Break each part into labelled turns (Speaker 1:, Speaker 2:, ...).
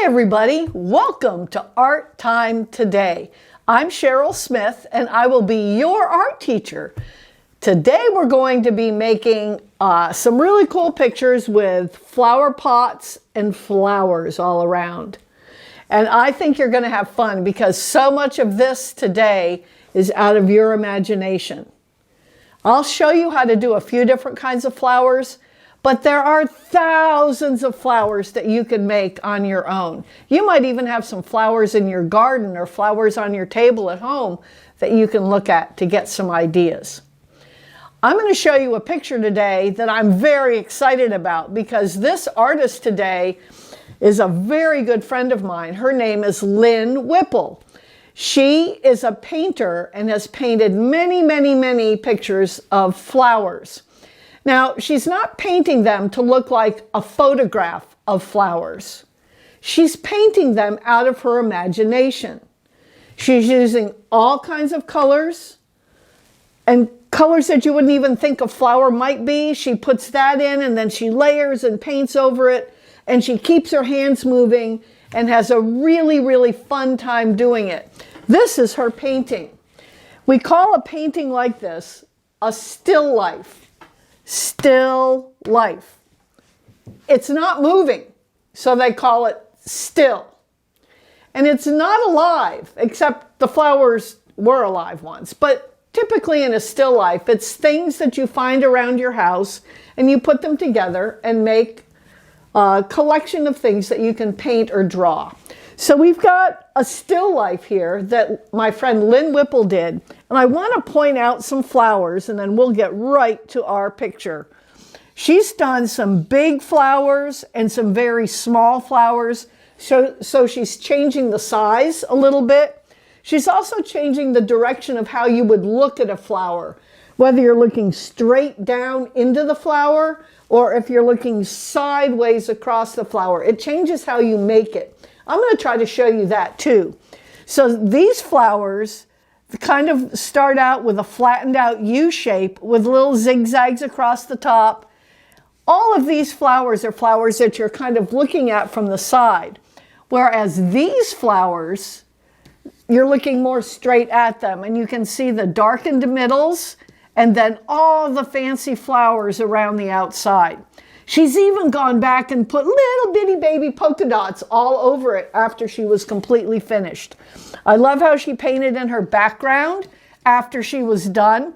Speaker 1: everybody, welcome to Art Time Today. I'm Cheryl Smith and I will be your art teacher. Today we're going to be making some really cool pictures with flower pots and flowers all around. And I think you're going to have fun because so much of this today is out of your imagination. I'll show you how to do a few different kinds of flowers, but there are thousands of flowers that you can make on your own. You might even have some flowers in your garden or flowers on your table at home that you can look at to get some ideas. I'm going to show you a picture today that I'm very excited about because this artist today is a very good friend of mine. Her name is Lynn Whipple. She is a painter and has painted many pictures of flowers. Now, she's not painting them to look like a photograph of flowers. She's painting them out of her imagination. She's using all kinds of colors and colors that you wouldn't even think a flower might be. She puts that in and then she layers and paints over it, and she keeps her hands moving and has a really fun time doing it. This is her painting. We call a painting like this a still life. Still life. It's not moving, so they call it still. And it's not alive, except the flowers were alive once. But typically in a still life, it's things that you find around your house and you put them together and make a collection of things that you can paint or draw. So we've got a still life here that my friend Lynn Whipple did. And I want to point out some flowers and then we'll get right to our picture. She's done some big flowers and some very small flowers. So she's changing the size a little bit. She's also changing the direction of how you would look at a flower, whether you're looking straight down into the flower or if you're looking sideways across the flower. It changes how you make it. I'm going to try to show you that too. So these flowers kind of start out with a flattened out U shape with little zigzags across the top. All of these flowers are flowers that you're kind of looking at from the side. Whereas these flowers, you're looking more straight at them and you can see the darkened middles and then all the fancy flowers around the outside. She's even gone back and put little bitty baby polka dots all over it after she was completely finished. I love how she painted in her background after she was done.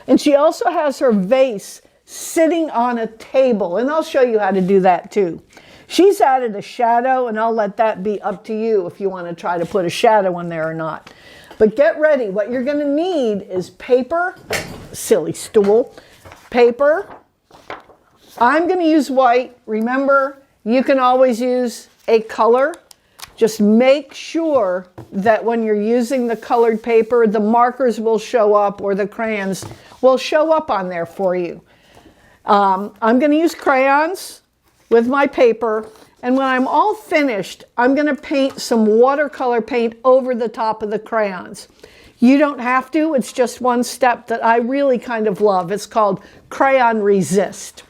Speaker 1: And she also has her vase sitting on a table, and I'll show you how to do that too. She's added a shadow, and I'll let that be up to you if you want to try to put a shadow in there or not. But get ready. What you're going to need is paper, silly stool, paper. I'm going to use white. Remember, you can always use a color. Just make sure that when you're using the colored paper, the markers will show up or the crayons will show up on there for you. I'm going to use crayons with my paper. And when I'm all finished, I'm going to paint some watercolor paint over the top of the crayons. You don't have to. It's just one step that I really kind of love. It's called crayon resist.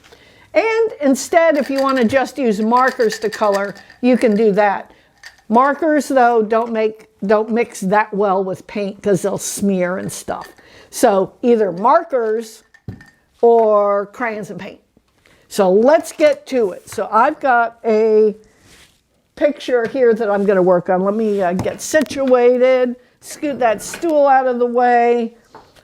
Speaker 1: And instead, if you want to just use markers to color, you can do that. Markers, though, don't mix that well with paint because they'll smear and stuff. So either markers or crayons and paint. So let's get to it. So I've got a picture here that I'm going to work on. Let me get situated, scoot that stool out of the way.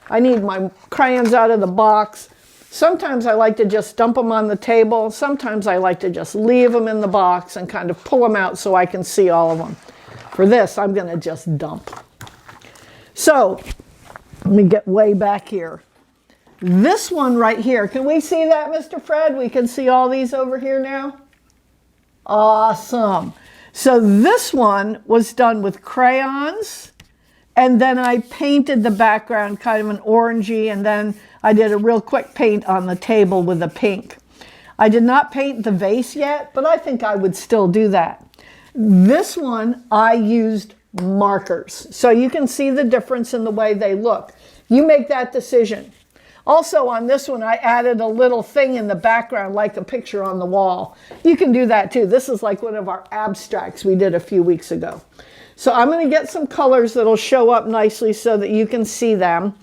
Speaker 1: I need my crayons out of the box. Sometimes I like to just dump them on the table. Sometimes I like to just leave them in the box and kind of pull them out so I can see all of them. For this, I'm going to just dump. So let me get way back here. This one right here, can we see that, Mr. Fred? We can see all these over here now? Awesome. So this one was done with crayons, and then I painted the background kind of an orangey, and then I did a real quick paint on the table with a pink. I did not paint the vase yet, but I think I would still do that. This one, I used markers. So you can see the difference in the way they look. You make that decision. Also on this one, I added a little thing in the background, like a picture on the wall. You can do that too. This is like one of our abstracts we did a few weeks ago. So I'm going to get some colors that'll show up nicely so that you can see them.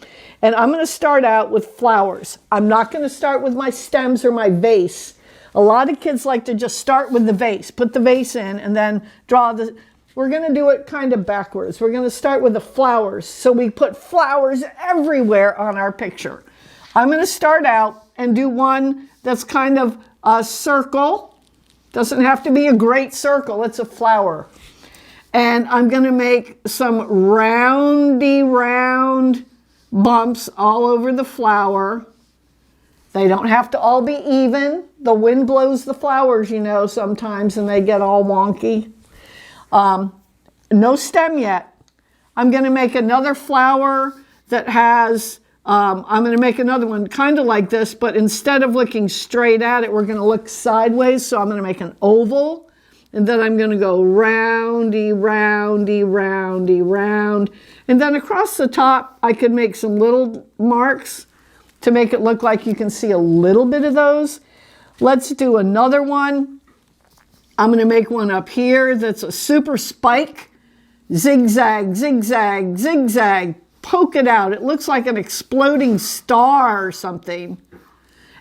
Speaker 1: And I'm going to start out with flowers. I'm not going to start with my stems or my vase. A lot of kids like to just start with the vase, put the vase in, and then draw the... We're going to do it kind of backwards. We're going to start with the flowers. So we put flowers everywhere on our picture. I'm going to start out and do one that's kind of a circle. Doesn't have to be a great circle. It's a flower. And I'm going to make some roundy round bumps all over the flower. They don't have to all be even. The wind blows the flowers, you know, sometimes, and they get all wonky. No stem yet. I'm going to make another flower that has, I'm going to make another one kind of like this, but instead of looking straight at it, we're going to look sideways. So I'm going to make an oval, and then I'm going to go roundy, roundy, roundy, round. And then across the top, I could make some little marks to make it look like you can see a little bit of those. Let's do another one. I'm going to make one up here that's a super spike. Zigzag, zigzag, zigzag. Poke it out. It looks like an exploding star or something.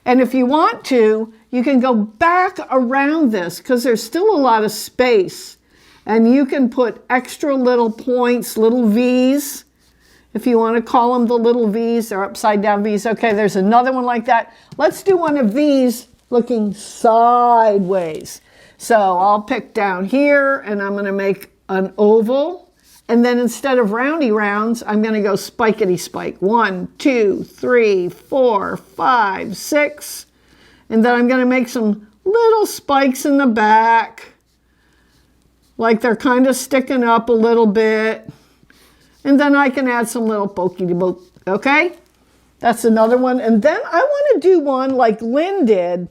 Speaker 1: And if you want to, you can go back around this because there's still a lot of space. And you can put extra little points, little V's. If you want to call them the little V's, they're upside down V's. Okay, there's another one like that. Let's do one of these looking sideways. So I'll pick down here and I'm going to make an oval. And then instead of roundy rounds, I'm going to go spikety spike. 1, 2, 3, 4, 5, 6. And then I'm going to make some little spikes in the back. Like they're kind of sticking up a little bit. And then I can add some little pokey-poke, okay? That's another one. And then I want to do one like Lynn did,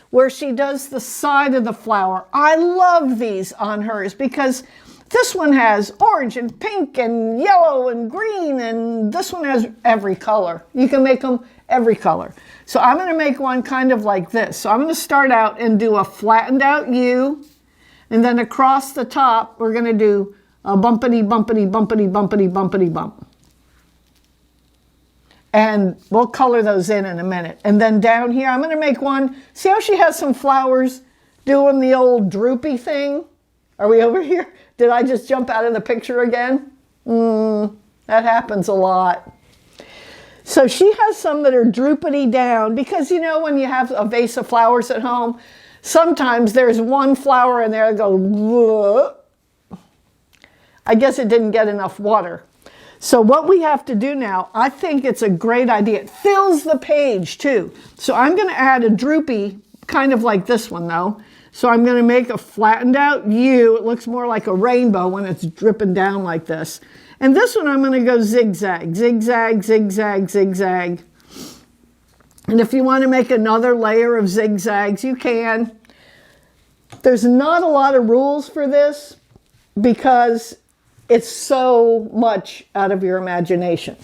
Speaker 1: where she does the side of the flower. I love these on hers because this one has orange and pink and yellow and green, and this one has every color. You can make them every color. So I'm going to make one kind of like this. So I'm going to start out and do a flattened out U, and then across the top, we're going to do a bumpity, bumpity, bumpity, bumpity, bumpity, bump. And we'll color those in a minute. And then down here, I'm going to make one. See how she has some flowers doing the old droopy thing? Are we over here? Did I just jump out of the picture again? That happens a lot. So she has some that are droopity down because, you know, when you have a vase of flowers at home, sometimes there's one flower in there that goes, whoa. I guess it didn't get enough water. So what we have to do now, I think it's a great idea. It fills the page too. So I'm going to add a droopy, kind of like this one though. So I'm going to make a flattened out U. It looks more like a rainbow when it's dripping down like this. And this one I'm going to go zigzag, zigzag, zigzag, zigzag. And if you want to make another layer of zigzags, you can. There's not a lot of rules for this because it's so much out of your imagination.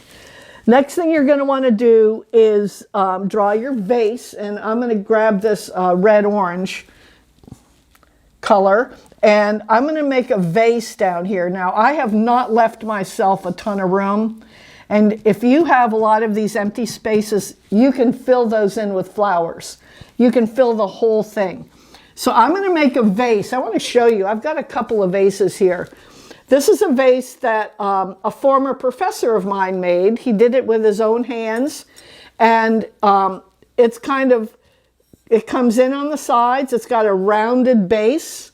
Speaker 1: Next thing you're going to want to do is draw your vase. And I'm going to grab this red-orange color. And I'm going to make a vase down here. Now, I have not left myself a ton of room. And if you have a lot of these empty spaces, you can fill those in with flowers. You can fill the whole thing. So I'm going to make a vase. I want to show you. I've got a couple of vases here. This is a vase that a former professor of mine made. He did it with his own hands. And it's kind of, it comes in on the sides. It's got a rounded base.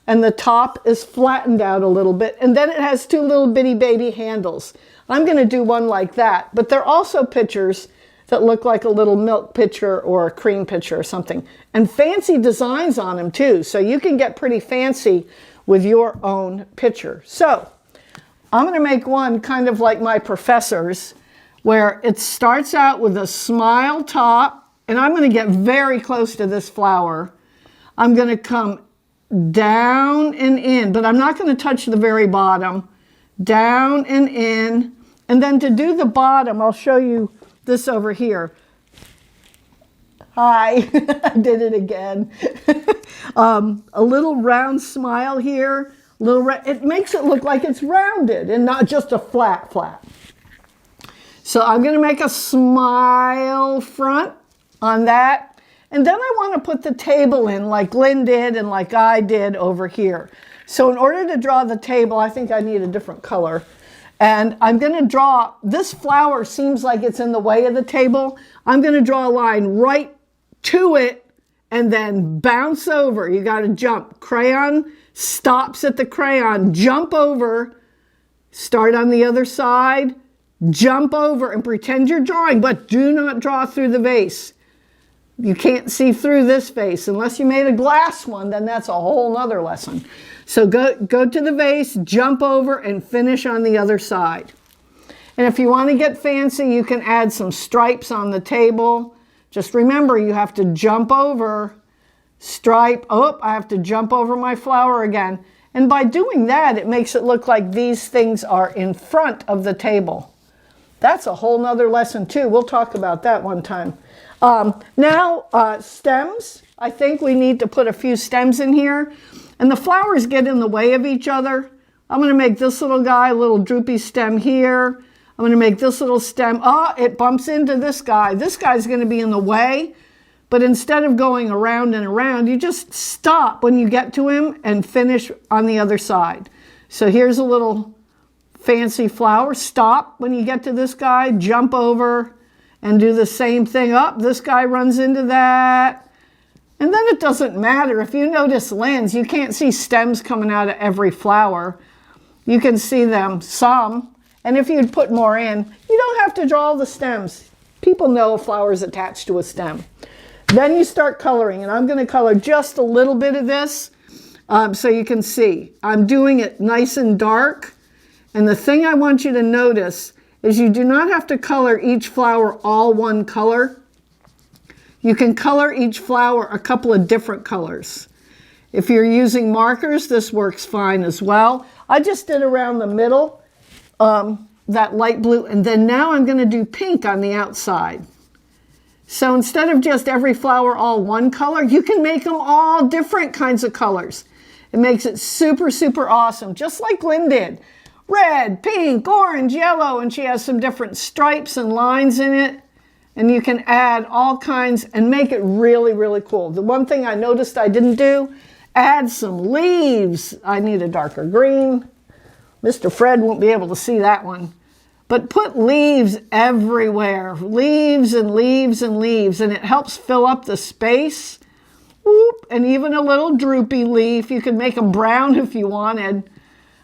Speaker 1: And the top is flattened out a little bit. And then it has two little bitty baby handles. I'm going to do one like that. But they're also pitchers that look like a little milk pitcher or a cream pitcher or something. And fancy designs on them too. So you can get pretty fancy with your own pitcher. So I'm going to make one kind of like my professor's, where it starts out with a smile top. And I'm going to get very close to this flower. I'm going to come down and in, but I'm not going to touch the very bottom. Down and in. And then to do the bottom, I'll show you this over here. Hi, I did it again. A little round smile here. It makes it look like it's rounded and not just a flat. So I'm going to make a smile front on that. And then I want to put the table in like Lynn did and like I did over here. So in order to draw the table, I think I need a different color. And I'm going to draw, this flower seems like it's in the way of the table. I'm going to draw a line right to it and then bounce over. You got to jump. Crayon stops at the crayon. Jump over. Start on the other side. Jump over and pretend you're drawing, but do not draw through the vase. You can't see through this vase unless you made a glass one, then that's a whole nother lesson. So go to the vase, jump over, and finish on the other side. And if you want to get fancy, you can add some stripes on the table. Just remember, you have to jump over, stripe. Oh, I have to jump over my flower again. And by doing that, it makes it look like these things are in front of the table. That's a whole nother lesson too. We'll talk about that one time. Now, stems. I think we need to put a few stems in here. And the flowers get in the way of each other. I'm going to make this little guy a little droopy stem here. I'm going to make this little stem. Oh, it bumps into this guy. This guy's going to be in the way. But instead of going around and around, you just stop when you get to him and finish on the other side. So here's a little fancy flower. Stop when you get to this guy. Jump over and do the same thing. Up, this guy runs into that. And then it doesn't matter. If you notice Lynn's, you can't see stems coming out of every flower. You can see them some. And if you'd put more in, you don't have to draw the stems. People know a flower is attached to a stem. Then you start coloring. And I'm going to color just a little bit of this so you can see. I'm doing it nice and dark. And the thing I want you to notice is you do not have to color each flower all one color. You can color each flower a couple of different colors. If you're using markers, this works fine as well. I just did around the middle, that light blue, and then now I'm going to do pink on the outside. So instead of just every flower all one color, you can make them all different kinds of colors. It makes it super, super awesome, just like Lynn did. Red, pink, orange, yellow, and she has some different stripes and lines in it. And you can add all kinds and make it really, really cool. The one thing I noticed I didn't do, add some leaves. I need a darker green. Mr. Fred won't be able to see that one. But put leaves everywhere. Leaves and leaves and leaves. And it helps fill up the space. Whoop, and even a little droopy leaf. You can make them brown if you wanted.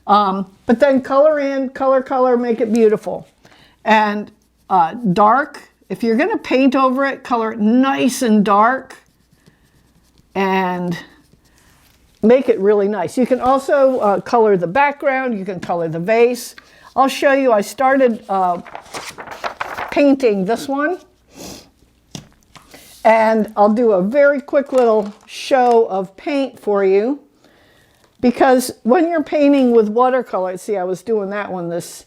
Speaker 1: But then color in, color, make it beautiful. And dark. If you're going to paint over it, color it nice and dark and make it really nice. You can also color the background. You can color the vase. I'll show you. I started painting this one. And I'll do a very quick little show of paint for you. Because when you're painting with watercolor, see, I was doing that one. This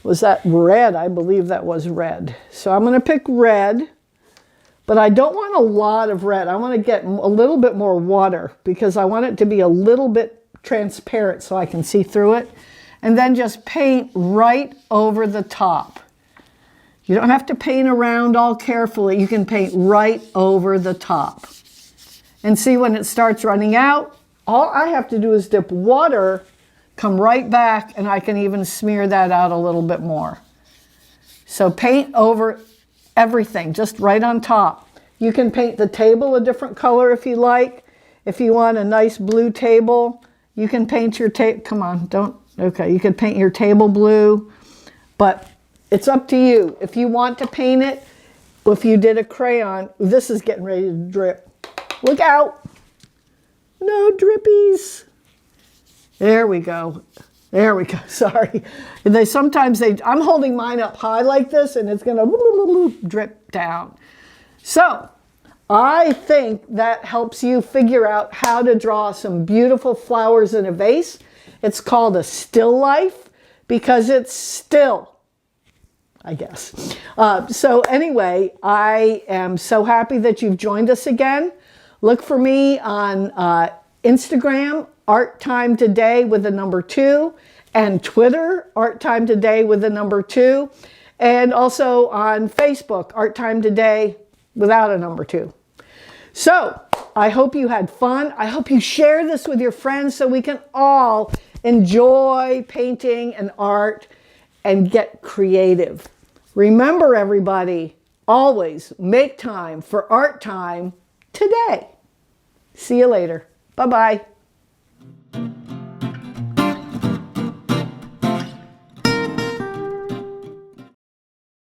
Speaker 1: was that red. I believe that was red. So I'm going to pick red, but I don't want a lot of red. I want to get a little bit more water because I want it to be a little bit transparent so I can see through it. And then just paint right over the top. You don't have to paint around all carefully. You can paint right over the top. And see when it starts running out, all I have to do is dip water, come right back, and I can even smear that out a little bit more. So paint over everything, just right on top. You can paint the table a different color if you like. If you want a nice blue table, you can paint your table. Come on, don't. Okay, you can paint your table blue, but it's up to you. If you want to paint it, if you did a crayon, this is getting ready to drip. Look out. No drippies. There we go. There we go. Sorry. And I'm holding mine up high like this and it's going to drip down. So I think that helps you figure out how to draw some beautiful flowers in a vase. It's called a still life because it's still. I guess. So anyway, I am so happy that you've joined us again. Look for me on Instagram, Art Time Today with the number 2, and Twitter, Art Time Today with the number 2, and also on Facebook, Art Time Today without a number 2. So I hope you had fun. I hope you share this with your friends so we can all enjoy painting and art and get creative. Remember, everybody, always make time for art time today. See you later. Bye-bye.